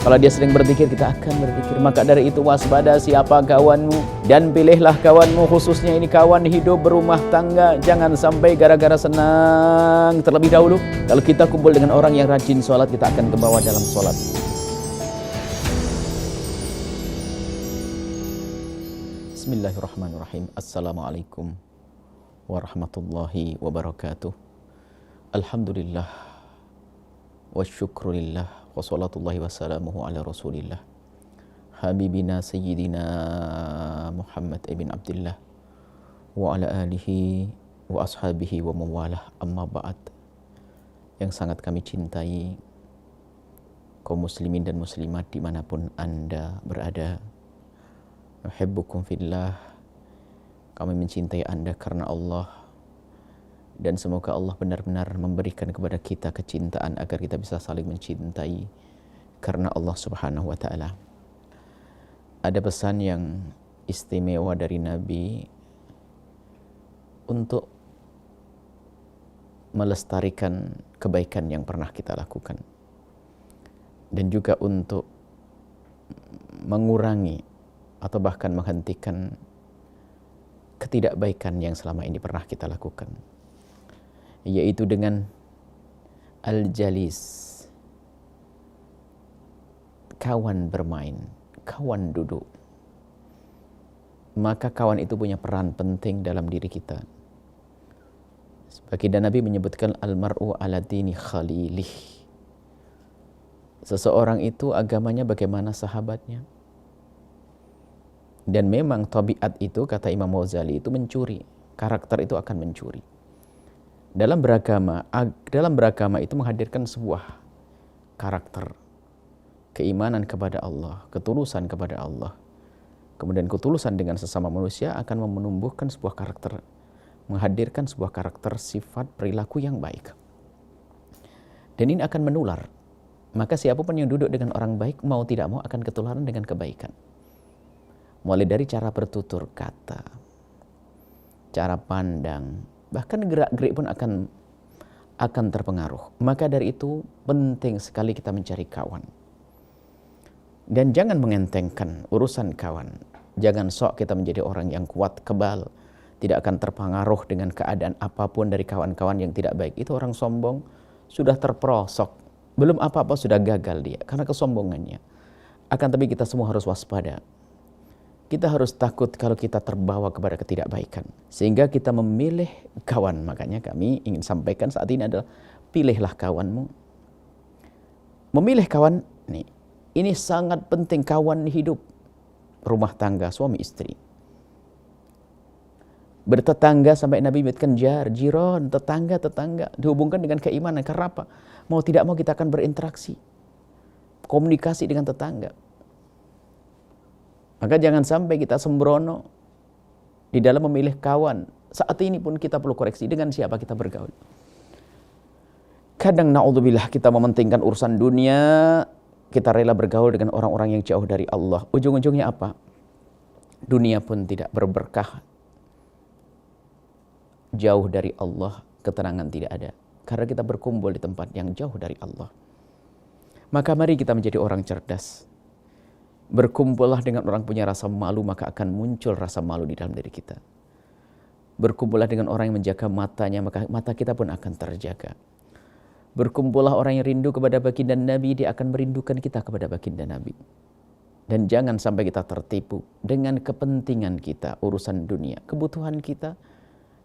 Kalau dia sering berzikir, kita akan berzikir. Maka dari itu waspada siapa kawanmu, dan pilihlah kawanmu, khususnya ini kawan hidup berumah tangga. Jangan sampai gara-gara senang terlebih dahulu. Kalau kita kumpul dengan orang yang rajin sholat, kita akan kebawa dalam sholat. Bismillahirrahmanirrahim. Assalamualaikum warahmatullahi wabarakatuh. Alhamdulillah wa syukrulillah wa salatullahi wa salamuhu ala rasulillah habibina sayyidina Muhammad ibn Abdullah wa ala alihi wa ashabihi wa mawalah, amma ba'd. Yang sangat kami cintai kaum muslimin dan muslimat dimanapun Anda berada, nuhibbukum fillah, kami mencintai Anda karena Allah, dan semoga Allah benar-benar memberikan kepada kita kecintaan agar kita bisa saling mencintai karena Allah Subhanahu wa Ta'ala. Ada pesan yang istimewa dari Nabi untuk melestarikan kebaikan yang pernah kita lakukan, dan juga untuk mengurangi atau bahkan menghentikan ketidakbaikan yang selama ini pernah kita lakukan, yaitu dengan al-jalis, kawan bermain, kawan duduk. Maka kawan itu punya peran penting dalam diri kita. Baginda Nabi menyebutkan al-mar'u ala dini khalilih. Seseorang itu agamanya bagaimana sahabatnya. Dan memang tabiat itu, kata Imam Ghazali, itu mencuri. Karakter itu akan mencuri. Dalam beragama itu menghadirkan sebuah karakter, keimanan kepada Allah, ketulusan kepada Allah. Kemudian ketulusan dengan sesama manusia akan menumbuhkan sebuah karakter, menghadirkan sebuah karakter sifat perilaku yang baik. Dan ini akan menular. Maka siapapun yang duduk dengan orang baik, mau tidak mau akan ketularan dengan kebaikan. Mulai dari cara bertutur kata, cara pandang, bahkan gerak-gerik pun akan terpengaruh. Maka dari itu penting sekali kita mencari kawan. Dan jangan mengentengkan urusan kawan. Jangan sok kita menjadi orang yang kuat, kebal, tidak akan terpengaruh dengan keadaan apapun dari kawan-kawan yang tidak baik. Itu orang sombong, sudah terperosok, belum apa-apa sudah gagal dia karena kesombongannya. Akan tapi kita semua harus waspada. Kita harus takut kalau kita terbawa kepada ketidakbaikan. Sehingga kita memilih kawan. Makanya kami ingin sampaikan saat ini adalah pilihlah kawanmu. Memilih kawan, ini sangat penting. Kawan hidup, rumah tangga, suami istri. Bertetangga sampai Nabi menyebutkan jiron, tetangga. Dihubungkan dengan keimanan. Karena apa? Mau tidak mau kita akan berinteraksi. Komunikasi dengan tetangga. Maka jangan sampai kita sembrono di dalam memilih kawan. Saat ini pun kita perlu koreksi dengan siapa kita bergaul. Kadang na'udzubillah kita mementingkan urusan dunia, kita rela bergaul dengan orang-orang yang jauh dari Allah. Ujung-ujungnya apa? Dunia pun tidak berberkah. Jauh dari Allah, ketenangan tidak ada. Karena kita berkumpul di tempat yang jauh dari Allah. Maka mari kita menjadi orang cerdas. Berkumpullah dengan orang punya rasa malu, maka akan muncul rasa malu di dalam diri kita. Berkumpullah dengan orang yang menjaga matanya, maka mata kita pun akan terjaga. Berkumpullah orang yang rindu kepada baginda Nabi, dia akan merindukan kita kepada baginda Nabi. Dan jangan sampai kita tertipu dengan kepentingan kita, urusan dunia, kebutuhan kita.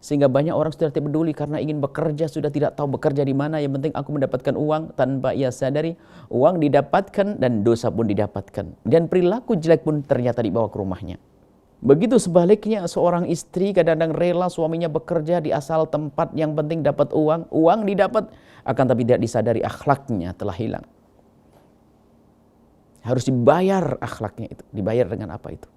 Sehingga banyak orang sudah tidak peduli karena ingin bekerja, sudah tidak tahu bekerja di mana. Yang penting aku mendapatkan uang, tanpa ia sadari uang didapatkan dan dosa pun didapatkan. Dan perilaku jelek pun ternyata dibawa ke rumahnya. Begitu sebaliknya, seorang istri kadang-kadang rela suaminya bekerja di asal tempat, yang penting dapat uang. Uang didapat, akan tapi tidak disadari akhlaknya telah hilang. Harus dibayar akhlaknya itu. Dibayar dengan apa itu?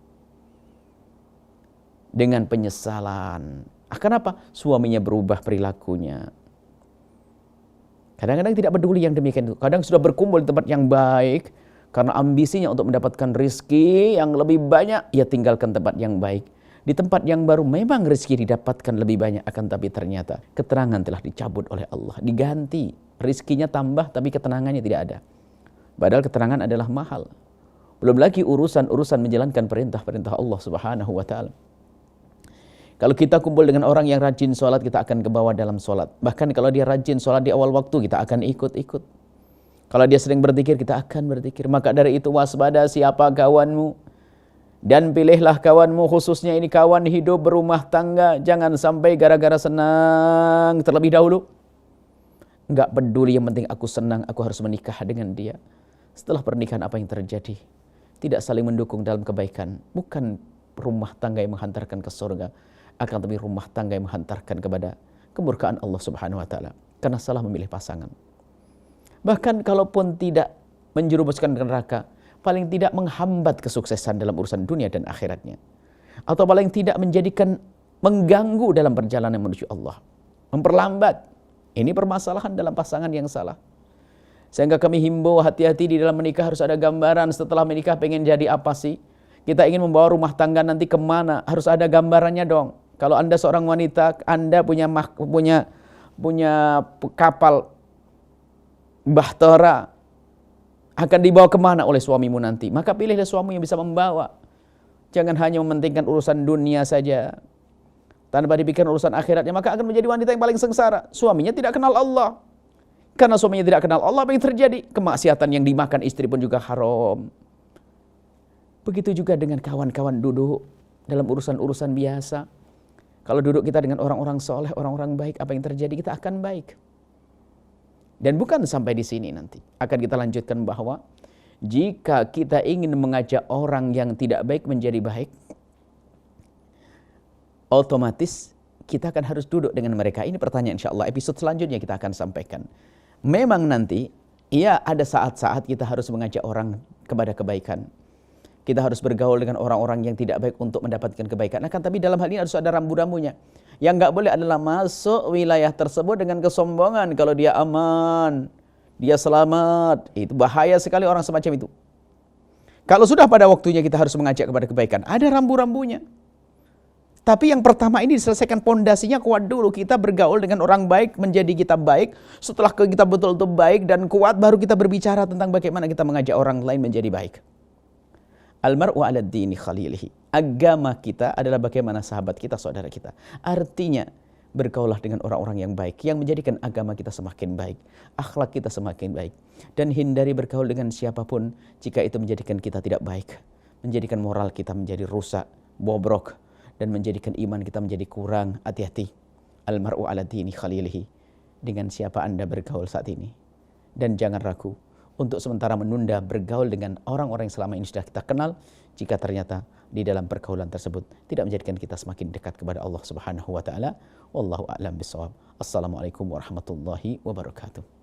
Dengan penyesalan. Kenapa? Suaminya berubah perilakunya. Kadang-kadang tidak peduli yang demikian itu. Kadang sudah berkumpul di tempat yang baik, karena ambisinya untuk mendapatkan rezeki yang lebih banyak, ia tinggalkan tempat yang baik. Di tempat yang baru memang rezeki didapatkan lebih banyak, akan tapi ternyata keterangan telah dicabut oleh Allah. Diganti, rezekinya tambah tapi ketenangannya tidak ada. Padahal keterangan adalah mahal. Belum lagi urusan-urusan menjalankan perintah-perintah Allah Subhanahu wa taala. Kalau kita kumpul dengan orang yang rajin sholat, kita akan kebawa dalam sholat. Bahkan kalau dia rajin sholat di awal waktu, kita akan ikut-ikut. Kalau dia sering berzikir, kita akan berzikir. Maka dari itu waspada siapa kawanmu. Dan pilihlah kawanmu, khususnya ini kawan hidup berumah tangga. Jangan sampai gara-gara senang terlebih dahulu. Enggak peduli, yang penting aku senang, aku harus menikah dengan dia. Setelah pernikahan apa yang terjadi? Tidak saling mendukung dalam kebaikan. Bukan rumah tangga yang menghantarkan ke surga, akan tapi rumah tangga yang menghantarkan kepada kemurkaan Allah Subhanahu wa taala karena salah memilih pasangan. Bahkan kalaupun tidak menjerumuskan ke neraka, paling tidak menghambat kesuksesan dalam urusan dunia dan akhiratnya. Atau paling tidak mengganggu dalam perjalanan menuju Allah. Memperlambat. Ini permasalahan dalam pasangan yang salah. Sehingga kami himbau hati-hati di dalam menikah, harus ada gambaran setelah menikah pengen jadi apa sih. Kita ingin membawa rumah tangga nanti kemana, harus ada gambarannya dong. Kalau Anda seorang wanita, Anda punya kapal bahtera, akan dibawa kemana oleh suamimu nanti. Maka pilihlah suami yang bisa membawa. Jangan hanya mementingkan urusan dunia saja, tanpa dipikirkan urusan akhiratnya, maka akan menjadi wanita yang paling sengsara. Suaminya tidak kenal Allah. Karena suaminya tidak kenal Allah, apa yang terjadi? Kemaksiatan yang dimakan istri pun juga haram. Begitu juga dengan kawan-kawan duduk dalam urusan-urusan biasa. Kalau duduk kita dengan orang-orang soleh, orang-orang baik, apa yang terjadi? Kita akan baik. Dan bukan sampai di sini nanti. Akan kita lanjutkan bahwa jika kita ingin mengajak orang yang tidak baik menjadi baik, otomatis kita akan harus duduk dengan mereka. Ini pertanyaan, insya Allah episode selanjutnya kita akan sampaikan. Memang nanti, ya ada saat-saat kita harus mengajak orang kepada kebaikan. Kita harus bergaul dengan orang-orang yang tidak baik untuk mendapatkan kebaikan. Akan tapi dalam hal ini harus ada rambu-rambunya. Yang enggak boleh adalah masuk wilayah tersebut dengan kesombongan. Kalau dia aman, dia selamat. Itu bahaya sekali orang semacam itu. Kalau sudah pada waktunya kita harus mengajak kepada kebaikan, ada rambu-rambunya. Tapi yang pertama ini diselesaikan pondasinya kuat dulu. Kita bergaul dengan orang baik, menjadi kita baik. Setelah kita betul-betul baik dan kuat, baru kita berbicara tentang bagaimana kita mengajak orang lain menjadi baik. Almar'u 'ala dini khalilihi. Agama kita adalah bagaimana sahabat kita, saudara kita. Artinya bergaulah dengan orang-orang yang baik, yang menjadikan agama kita semakin baik, akhlak kita semakin baik. Dan hindari bergaul dengan siapapun jika itu menjadikan kita tidak baik, menjadikan moral kita menjadi rusak, bobrok, dan menjadikan iman kita menjadi kurang. Hati-hati. Almar'u 'ala dini khalilihi. Dengan siapa Anda bergaul saat ini. Dan jangan ragu untuk sementara menunda bergaul dengan orang-orang yang selama ini sudah kita kenal, jika ternyata di dalam pergaulan tersebut tidak menjadikan kita semakin dekat kepada Allah Subhanahu wa taala. Wallahu a'lam bishawab. Assalamualaikum warahmatullahi wabarakatuh.